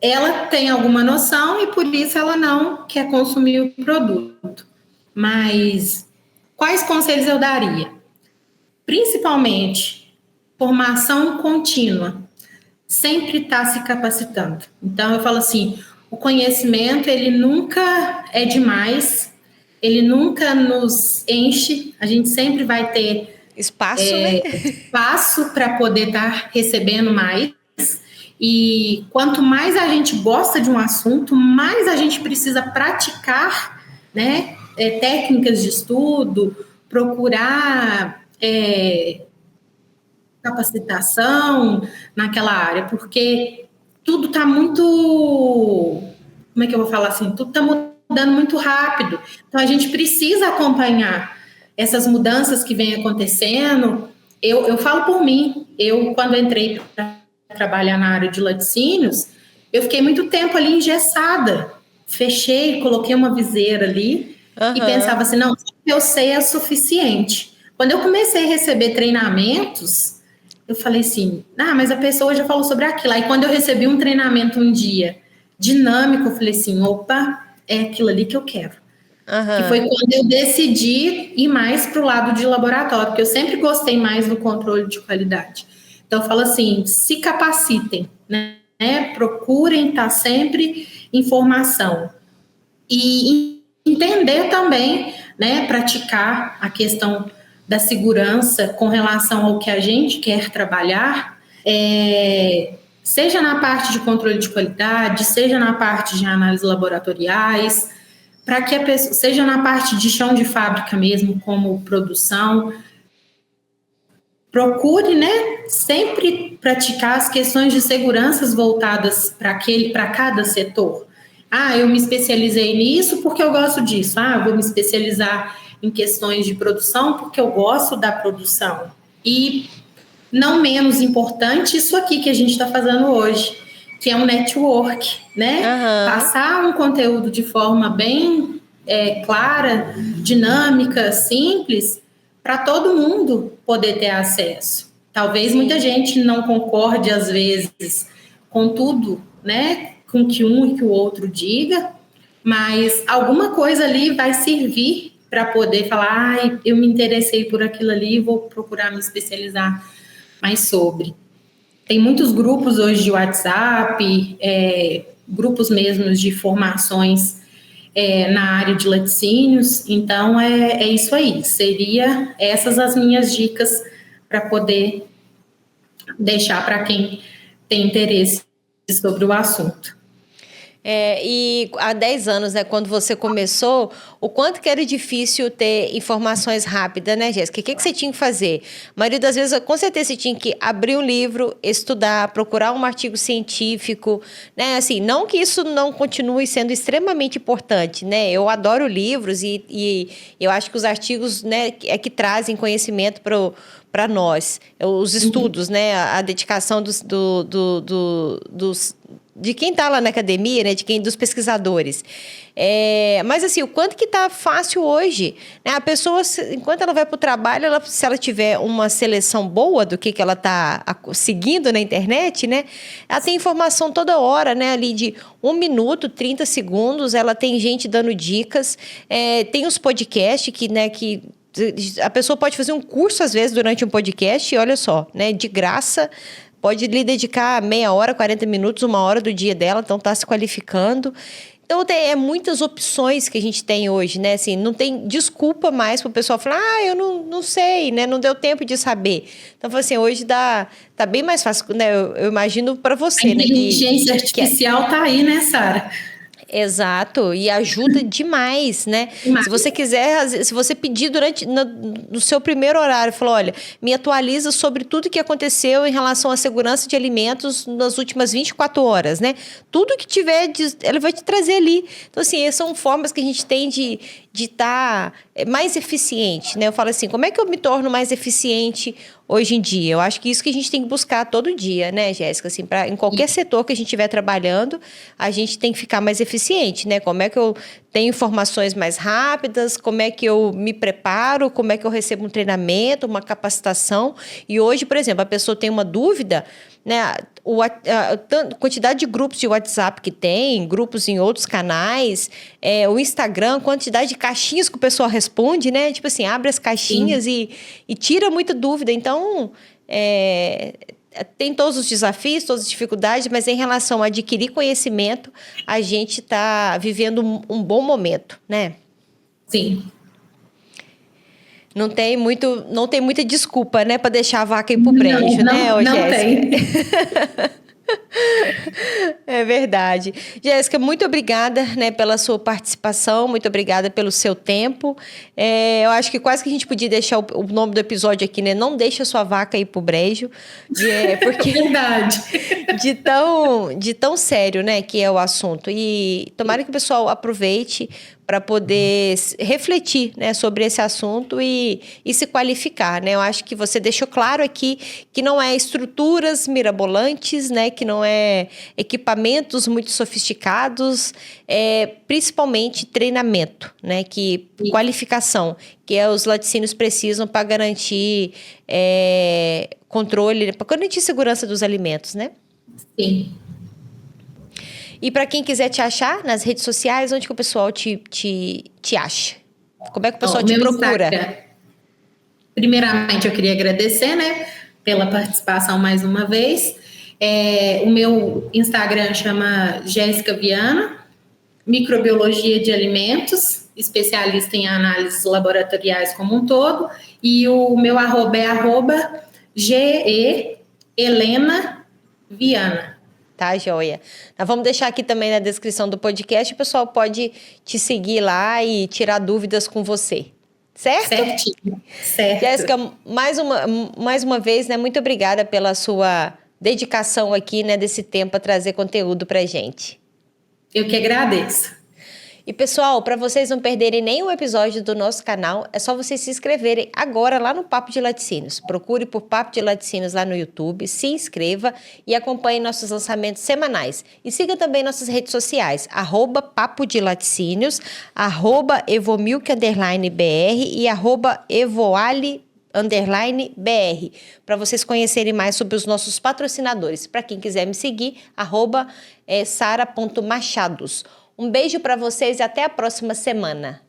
ela tem alguma noção e por isso ela não quer consumir o produto. Mas quais conselhos eu daria? Principalmente, formação contínua. Sempre está se capacitando. Então, eu falo assim, o conhecimento, ele nunca é demais, ele nunca nos enche, a gente sempre vai ter espaço, né? Espaço para poder estar recebendo mais. E quanto mais a gente gosta de um assunto, mais a gente precisa praticar, né, técnicas de estudo, procurar capacitação naquela área, porque tudo está muito, como é que eu vou falar assim? Tudo está mudando muito rápido. Então a gente precisa acompanhar essas mudanças que vêm acontecendo. Eu falo por mim, eu quando entrei para trabalhar na área de laticínios, eu fiquei muito tempo ali engessada. Fechei, coloquei uma viseira ali e pensava assim, não, o que eu sei é o suficiente. Quando eu comecei a receber treinamentos, eu falei assim, mas a pessoa já falou sobre aquilo. Aí quando eu recebi um treinamento um dia dinâmico, eu falei assim, opa, é aquilo ali que eu quero. Que foi quando eu decidi ir mais para o lado de laboratório, porque eu sempre gostei mais do controle de qualidade. Então, eu falo assim, se capacitem, né? Procurem estar sempre em formação. E entender também, né? Praticar a questão da segurança com relação ao que a gente quer trabalhar, seja na parte de controle de qualidade, seja na parte de análises laboratoriais, para que a pessoa, seja na parte de chão de fábrica mesmo, como produção, procure, né, sempre praticar as questões de segurança voltadas para cada setor. Eu me especializei nisso porque eu gosto disso. Vou me especializar em questões de produção porque eu gosto da produção. E, não menos importante, isso aqui que a gente está fazendo hoje, que é um network, né? Passar um conteúdo de forma bem clara, dinâmica, simples, para todo mundo poder ter acesso. Talvez muita gente não concorde, às vezes, com tudo, né? Com que um e que o outro diga, mas alguma coisa ali vai servir para poder falar, eu me interessei por aquilo ali, vou procurar me especializar mais sobre. Tem muitos grupos hoje de WhatsApp, grupos mesmo de formações na área de laticínios. Então, é isso aí. Seria essas as minhas dicas para poder deixar para quem tem interesse sobre o assunto. E há 10 anos, né, quando você começou, o quanto que era difícil ter informações rápidas, né, Jéssica? O que você tinha que fazer? A maioria das vezes, com certeza, você tinha que abrir um livro, estudar, procurar um artigo científico, né? Assim, não que isso não continue sendo extremamente importante, né? Eu adoro livros e eu acho que os artigos, né, é que trazem conhecimento para nós, os estudos, né, a dedicação dos de quem está lá na academia, né, dos pesquisadores. Mas assim, o quanto que está fácil hoje, né? A pessoa, enquanto ela vai para o trabalho, se ela tiver uma seleção boa do que ela está seguindo na internet, né, ela tem informação toda hora, né, ali de 1 minuto, 30 segundos, ela tem gente dando dicas, tem os podcasts que a pessoa pode fazer um curso, às vezes, durante um podcast, e olha só, né, de graça. Pode lhe dedicar meia hora, 40 minutos, 1 hora do dia dela, então está se qualificando. Então, muitas opções que a gente tem hoje, né? Assim, não tem desculpa mais para o pessoal falar, eu não sei, né? Não deu tempo de saber. Então, assim, hoje tá bem mais fácil, né? Eu imagino para você, né? A inteligência artificial tá aí, né, Sara? Exato, e ajuda demais, né? Demais. Se você quiser, se você pedir no seu primeiro horário, falou, olha, me atualiza sobre tudo que aconteceu em relação à segurança de alimentos nas últimas 24 horas, né? Tudo que tiver, ele vai te trazer ali. Então, assim, são formas que a gente tem de estar mais eficiente, né? Eu falo assim, como é que eu me torno mais eficiente hoje em dia? Eu acho que isso que a gente tem que buscar todo dia, né, Jéssica? Assim, em qualquer setor que a gente estiver trabalhando, a gente tem que ficar mais eficiente, né? Como é que eu tenho informações mais rápidas, como é que eu me preparo, como é que eu recebo um treinamento, uma capacitação. E hoje, por exemplo, a pessoa tem uma dúvida, né? A quantidade de grupos de WhatsApp que tem, grupos em outros canais, o Instagram, a quantidade de caixinhas que o pessoal responde, né? Tipo assim, abre as caixinhas e tira muita dúvida. Então, tem todos os desafios, todas as dificuldades, mas em relação a adquirir conhecimento, a gente está vivendo um bom momento, né? Sim. Não tem muita desculpa, né, para deixar a vaca ir pro brejo, né, Jéssica? Tem. É verdade. Jéssica, muito obrigada, né, pela sua participação, muito obrigada pelo seu tempo. Eu acho que quase que a gente podia deixar o nome do episódio aqui, né? Não deixa a sua vaca ir pro brejo. Porque verdade. De tão sério, né, que é o assunto. E tomara que o pessoal aproveite para poder refletir, né, sobre esse assunto e se qualificar, né? Eu acho que você deixou claro aqui que não é estruturas mirabolantes, né, que não é equipamentos muito sofisticados, principalmente treinamento, né, qualificação, que os laticínios precisam para garantir controle, para garantir segurança dos alimentos, né? Sim. E para quem quiser te achar nas redes sociais, onde que o pessoal te acha? Como é que o pessoal te procura? Instagram. Primeiramente, eu queria agradecer, né, pela participação mais uma vez. O meu Instagram chama Jéssica Viana, microbiologia de alimentos, especialista em análises laboratoriais como um todo. E o meu arroba é @GeHelenaViana. Tá, joia. Nós vamos deixar aqui também na descrição do podcast, o pessoal pode te seguir lá e tirar dúvidas com você. Certo? Certinho. Certo. Jéssica, mais uma vez, né, muito obrigada pela sua dedicação aqui, né, desse tempo a trazer conteúdo pra gente. Eu que agradeço. E pessoal, para vocês não perderem nenhum episódio do nosso canal, é só vocês se inscreverem agora lá no Papo de Laticínios. Procure por Papo de Laticínios lá no YouTube, se inscreva e acompanhe nossos lançamentos semanais. E siga também nossas redes sociais, @Papo de Laticínios, @Evomilk_BR e @Evoale_BR, para vocês conhecerem mais sobre os nossos patrocinadores. Para quem quiser me seguir, @Sara.machados. Um beijo para vocês e até a próxima semana.